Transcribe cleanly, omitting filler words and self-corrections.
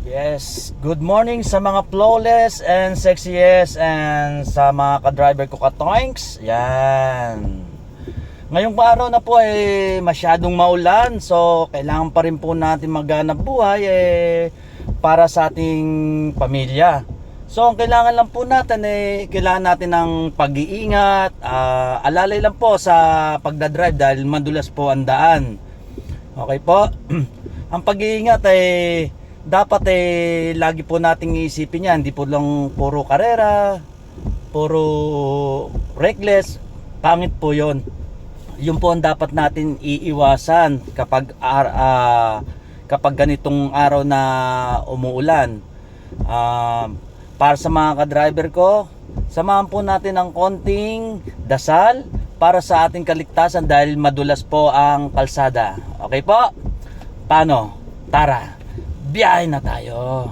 Yes, good morning sa mga flawless and sexiest and sa mga ka-driver ko ka-toinks. Yan. Ngayong araw na po ay masyadong maulan, so kailangan pa rin po natin maghanap buhay para sa ating pamilya. So ang kailangan lang po natin kailangan natin ng pag-iingat, alalay lang po sa pagdadrive dahil madulas po ang daan. Okay po. Ang pag-iingat dapat lagi po nating iisipin yan. Hindi po lang puro karera, puro reckless. Pangit po yon. Yun po ang dapat natin iiwasan kapag ganitong araw na umuulan. Para sa mga ka-driver ko, samahan po natin ng konting dasal para sa ating kaligtasan dahil madulas po ang kalsada. Okay po? Paano? Tara, biyahe na tayo.